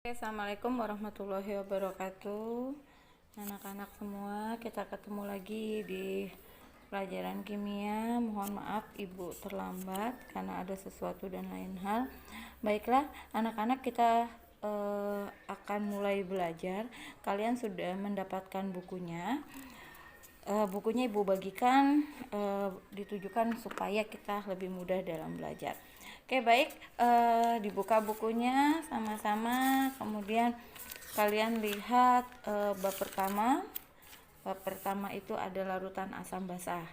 Assalamualaikum warahmatullahi wabarakatuh. Anak-anak semua, kita ketemu lagi di pelajaran kimia. Mohon maaf ibu terlambat karena ada sesuatu dan lain hal. Baiklah anak-anak, kita akan mulai belajar. Kalian sudah mendapatkan bukunya. Bukunya ibu bagikan ditujukan supaya kita lebih mudah dalam belajar. Oke, baik, dibuka bukunya sama-sama. Kemudian kalian lihat bab pertama. Bab pertama itu ada larutan asam basah.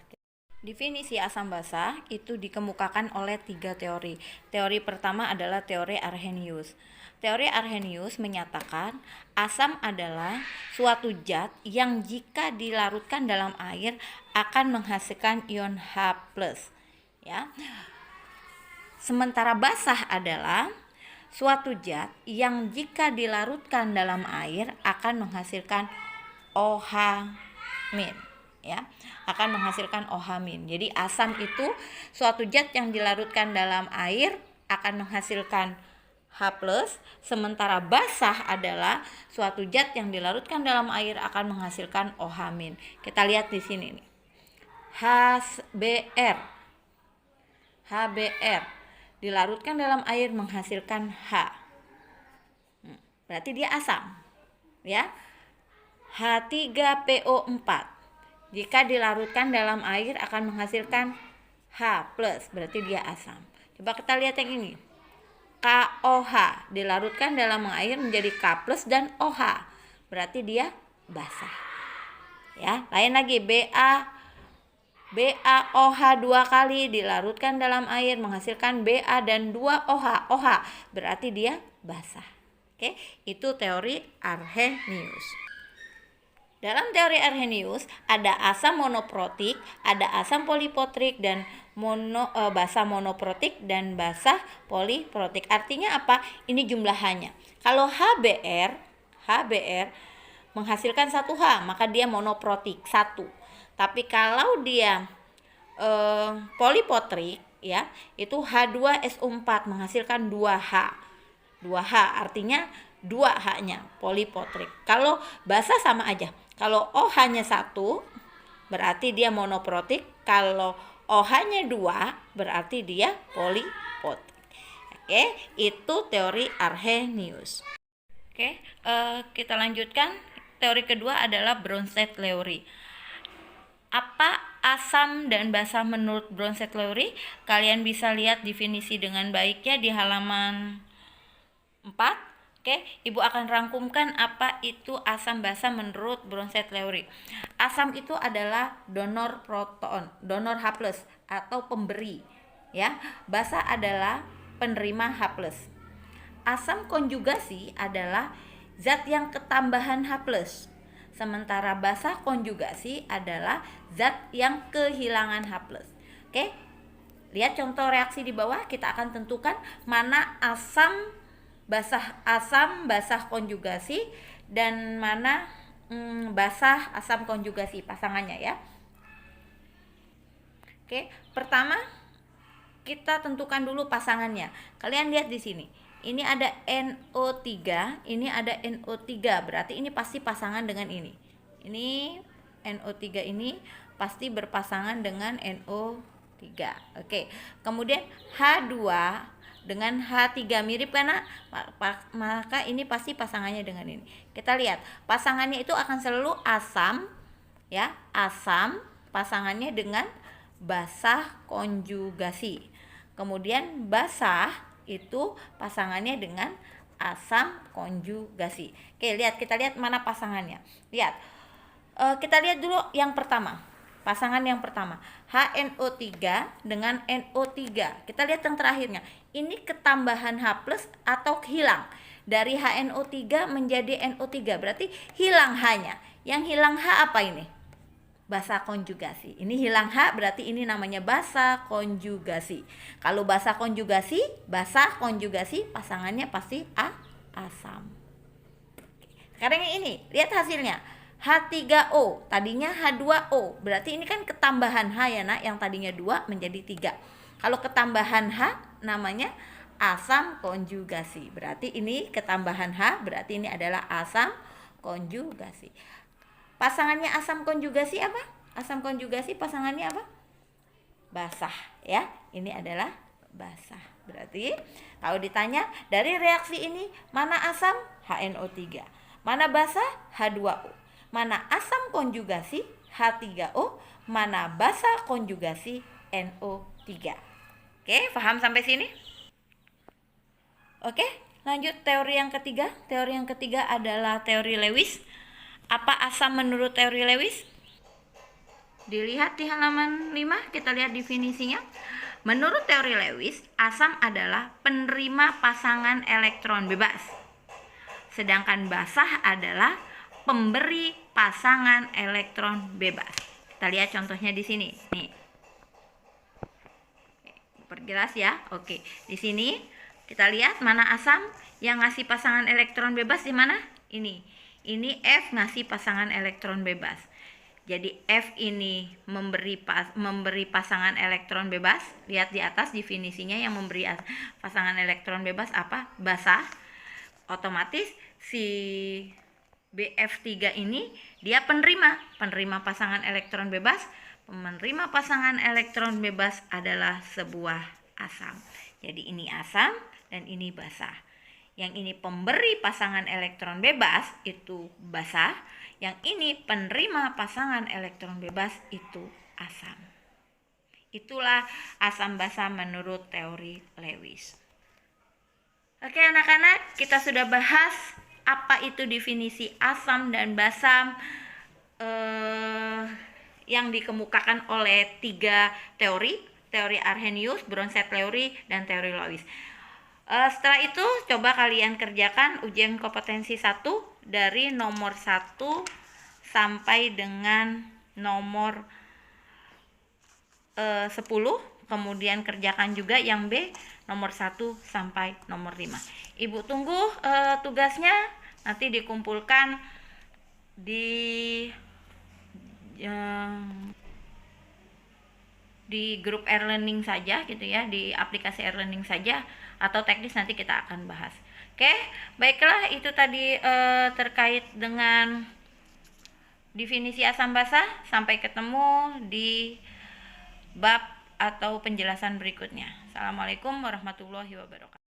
Definisi asam basah itu dikemukakan oleh 3 teori. Teori pertama adalah teori Arrhenius. Teori Arrhenius menyatakan asam adalah suatu zat yang jika dilarutkan dalam air akan menghasilkan ion H+. Ya. Sementara basah adalah suatu zat yang jika dilarutkan dalam air akan menghasilkan OH-, ya, akan menghasilkan OH-. Jadi asam itu suatu zat yang dilarutkan dalam air akan menghasilkan H+, sementara basah adalah suatu zat yang dilarutkan dalam air akan menghasilkan OH-. Kita lihat di sini nih. HBr dilarutkan dalam air menghasilkan H. Berarti dia asam, ya. H3PO4 jika dilarutkan dalam air akan menghasilkan H+, berarti dia asam. Coba kita lihat yang ini. KOH dilarutkan dalam air menjadi K+ dan OH, berarti dia basah. Ya, lain lagi BaOH 2 kali dilarutkan dalam air menghasilkan Ba dan 2 OH, berarti dia basah. Oke, itu teori Arrhenius. Dalam teori Arrhenius ada asam monoprotik, ada asam poliprotik dan basah monoprotik dan basah poliprotik. Artinya apa? Ini jumlahannya. Kalau HBr menghasilkan 1H, maka dia monoprotik 1. Tapi kalau dia poliprotik, ya, itu H2SO4 menghasilkan 2H. 2H artinya 2H-nya poliprotik. Kalau basah sama aja. Kalau OH-nya 1 berarti dia monoprotik, kalau OH-nya 2 berarti dia poliprotik. Oke, itu teori Arrhenius. Oke, kita lanjutkan. Teori kedua adalah Bronsted-Lowry. Apa asam dan basah menurut Bronsted-Lowry? Kalian bisa lihat definisi dengan baiknya di halaman 4. Oke, ibu akan rangkumkan apa itu asam basah menurut Bronsted-Lowry. Asam itu adalah donor proton, donor H+ atau pemberi, ya. Basah adalah penerima H+. Asam konjugasi adalah zat yang ketambahan H+. Sementara basah konjugasi adalah zat yang kehilangan H+. Oke, lihat contoh reaksi di bawah. Kita akan tentukan mana asam basah konjugasi dan mana basah asam konjugasi pasangannya, ya. Oke, pertama kita tentukan dulu pasangannya. Kalian lihat di sini. Ini ada NO3, ini ada NO3, berarti ini pasti pasangan dengan ini. Ini NO3 ini pasti berpasangan dengan NO3. Oke. Kemudian H2 dengan H3 mirip karena maka ini pasti pasangannya dengan ini. Kita lihat, pasangannya itu akan selalu asam, ya. Asam pasangannya dengan basah konjugasi. Kemudian basah itu pasangannya dengan asam konjugasi. Oke, kita lihat mana pasangannya. Lihat, kita lihat dulu yang pertama. Pasangan yang pertama, HNO3 dengan NO3. Kita lihat yang terakhirnya. Ini ketambahan H+ atau hilang. Dari HNO3 menjadi NO3, berarti hilang H-nya. Yang hilang H apa ini? Basah konjugasi. Ini hilang H, berarti ini namanya basah konjugasi. Kalau basah konjugasi pasangannya pasti asam. Sekarang yang ini, lihat hasilnya. H3O, tadinya H2O. Berarti ini kan ketambahan H, ya nak, yang tadinya 2 menjadi 3. Kalau ketambahan H namanya asam konjugasi. Berarti ini ketambahan H, berarti ini adalah asam konjugasi. Pasangannya asam konjugasi apa? Asam konjugasi pasangannya apa? Basah ya. Ini adalah basah. Berarti kalau ditanya dari reaksi ini mana asam? HNO3. Mana basah? H2O. Mana asam konjugasi? H3O. Mana basah konjugasi? NO3. Oke, paham sampai sini? Oke, lanjut teori yang ketiga. Teori yang ketiga adalah teori Lewis. Apa asam menurut teori Lewis? Dilihat di halaman 5, kita lihat definisinya. Menurut teori Lewis, asam adalah penerima pasangan elektron bebas. Sedangkan basah adalah pemberi pasangan elektron bebas. Kita lihat contohnya di sini. Nih. Perjelas ya. Oke, di sini kita lihat mana asam yang ngasih pasangan elektron bebas di mana? Ini F ngasih pasangan elektron bebas. Jadi F ini memberi pasangan elektron bebas. Lihat di atas definisinya, yang memberi pasangan elektron bebas apa? Basah. Otomatis si BF3 ini dia penerima pasangan elektron bebas. Penerima pasangan elektron bebas adalah sebuah asam. Jadi ini asam dan ini basah. Yang ini pemberi pasangan elektron bebas itu basah. Yang ini penerima pasangan elektron bebas itu asam. Itulah asam basah menurut teori Lewis. Oke anak-anak, kita sudah bahas apa itu definisi asam dan basam yang dikemukakan oleh 3 teori Arrhenius, Bronsted teori, dan teori Lewis. Setelah itu coba kalian kerjakan ujian kompetensi 1 dari nomor 1 sampai dengan nomor 10. Kemudian kerjakan juga yang B nomor 1 sampai nomor 5. Ibu tunggu tugasnya nanti dikumpulkan di grup e-learning saja gitu ya, di aplikasi e-learning saja, atau teknis nanti kita akan bahas. Oke, baiklah, itu tadi terkait dengan definisi asam basah. Sampai ketemu di bab atau penjelasan berikutnya. Assalamualaikum warahmatullahi wabarakatuh.